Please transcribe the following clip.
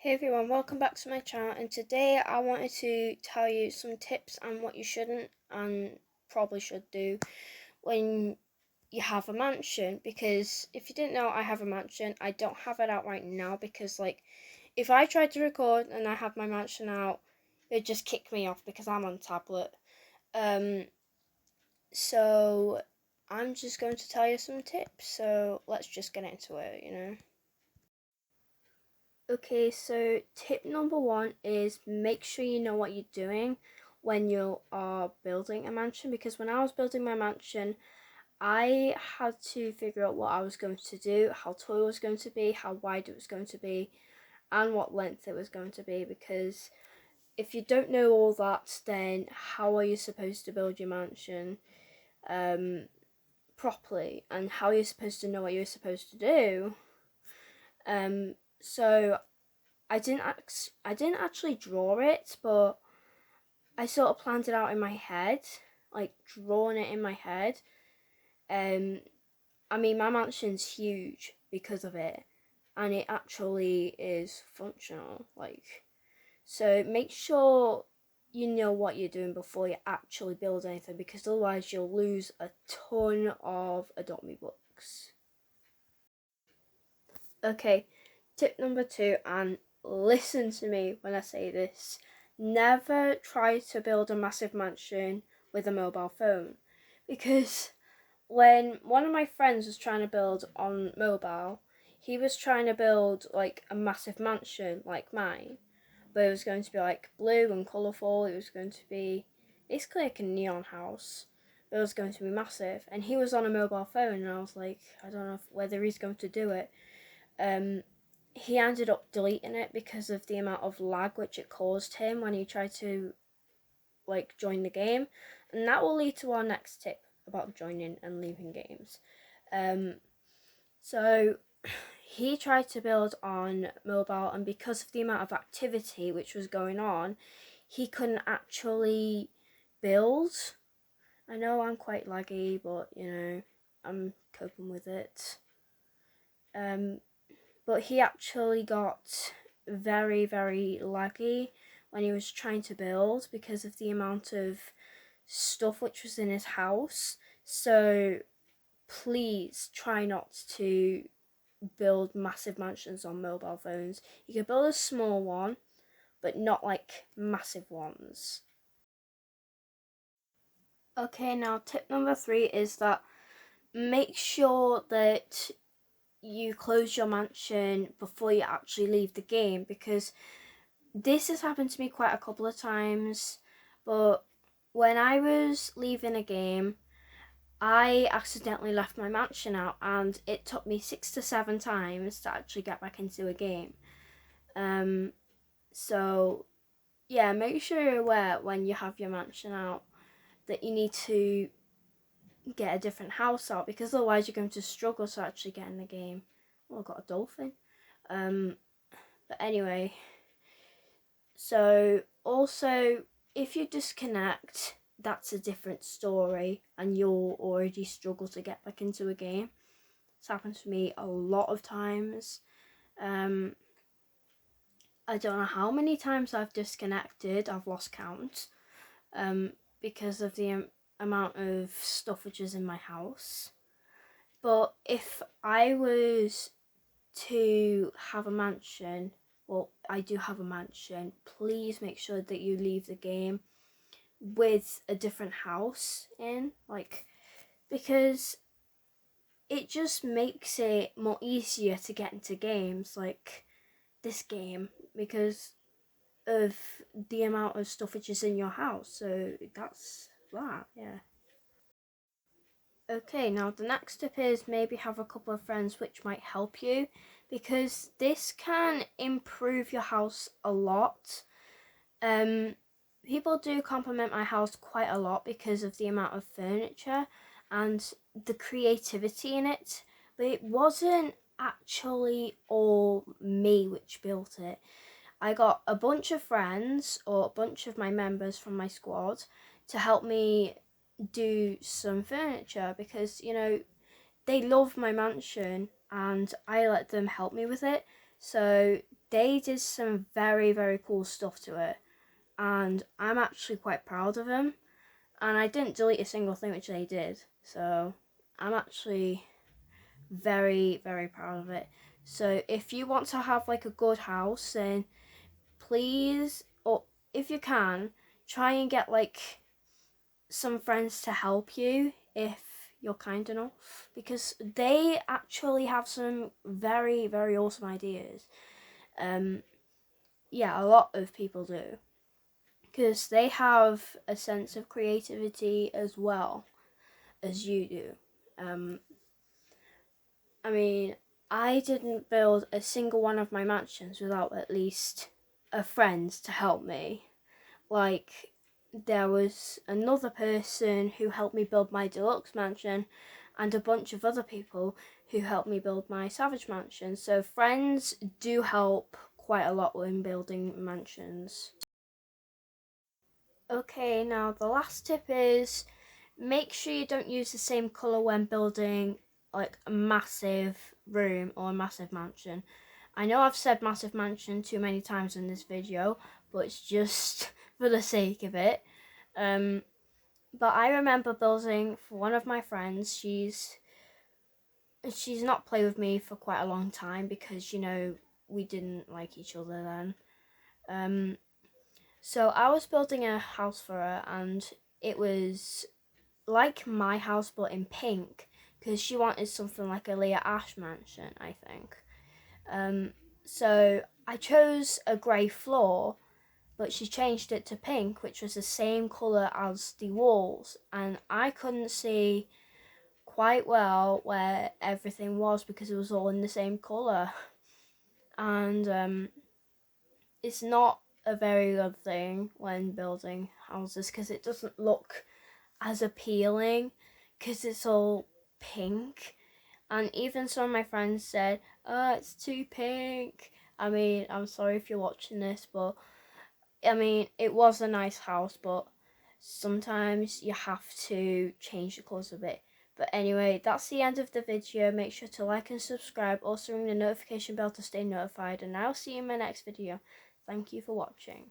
Hey everyone, welcome back to my channel, and today I wanted to tell you some tips on what you shouldn't and probably should do when you have a mansion. Because if you didn't know, I have a mansion. I don't have it out right now because if I tried to record and I have my mansion out, it'd just kick me off because I'm on tablet. Um so I'm just going to tell you some tips. So let's just get into it. Okay, so tip number one is make sure you know what you're doing when you are building a mansion, because when I was building my mansion, I had to figure out what I was going to do, how tall it was going to be, how wide it was going to be, and what length it was going to be, because if you don't know all that, then how are you supposed to build your mansion properly, and how are you supposed to know what you're supposed to do? So I didn't actually draw it, but I sort of planned it out in my head, like drawing it in my head. I mean, my mansion's huge because of it, and it actually is functional. So make sure you know what you're doing before you actually build anything, because otherwise you'll lose a ton of Adopt books. Okay, tip number two, and listen to me when I say this. Never try to build a massive mansion with a mobile phone, because when one of my friends was trying to build on mobile, he was trying to build like a massive mansion like mine, but it was going to be like blue and colourful. It was going to be basically like a neon house, but it was going to be massive. And he was on a mobile phone, and I was like, I don't know whether he's going to do it. He ended up deleting it because of the amount of lag which it caused him when he tried to join the game, and that will lead to our next tip about joining and leaving games. So he tried to build on mobile, and because of the amount of activity which was going on, he couldn't actually build. I know I'm quite laggy, but I'm coping with it. But he actually got very, very laggy when he was trying to build because of the amount of stuff which was in his house. So please try not to build massive mansions on mobile phones. You can build a small one, but not like massive ones. Okay, now tip number three is that make sure that you close your mansion before you actually leave the game, because this has happened to me quite a couple of times. But when I was leaving a game, I accidentally left my mansion out, and it took me 6 to 7 times to actually get back into a game. So yeah, make sure you're aware when you have your mansion out that you need to get a different house out, because otherwise you're going to struggle to actually get in the game. Oh, I got a dolphin. But anyway, so also if you disconnect, that's a different story, and you'll already struggle to get back into a game. It's happened to me a lot of times. I don't know how many times I've disconnected. I've lost count because of the amount of stuff which is in my house. But if I was to have a mansion, well, I do have a mansion, please make sure that you leave the game with a different house in, because it just makes it more easier to get into games like this game, because of the amount of stuff which is in your house. So that's that, yeah. Okay, now the next tip is maybe have a couple of friends which might help you, because this can improve your house a lot. People do compliment my house quite a lot because of the amount of furniture and the creativity in it, but it wasn't actually all me which built it. I got a bunch of friends, or a bunch of my members from my squad, to help me do some furniture, because they love my mansion and I let them help me with it. So they did some very, very cool stuff to it, and I'm actually quite proud of them. And I didn't delete a single thing which they did, so I'm actually very, very proud of it. So if you want to have like a good house, then please, or if you can, try and get like some friends to help you if you're kind enough, because they actually have some very, very awesome ideas. Yeah, a lot of people do, because they have a sense of creativity as well as you do. um I mean, I didn't build a single one of my mansions without at least a friend to help me. Like, there was another person who helped me build my deluxe mansion, and a bunch of other people who helped me build my savage mansion. So friends do help quite a lot when building mansions. Okay, now the last tip is make sure you don't use the same colour when building like a massive room or a massive mansion. I know I've said massive mansion too many times in this video, but it's just for the sake of it. But I remember building for one of my friends. She's not played with me for quite a long time because, you know, we didn't like each other then. So I was building a house for her, and it was like my house but in pink, because she wanted something like a Leah Ash mansion, I think. So I chose a grey floor, but she changed it to pink, which was the same colour as the walls, and I couldn't see quite well where everything was because it was all in the same colour. And it's not a very good thing when building houses, because it doesn't look as appealing because it's all pink. And even some of my friends said, oh, it's too pink. I mean, I'm sorry if you're watching this, but I mean, it was a nice house, but sometimes you have to change the colours a bit. But anyway, that's the end of the video. Make sure to like and subscribe. Also ring the notification bell to stay notified. And I'll see you in my next video. Thank you for watching.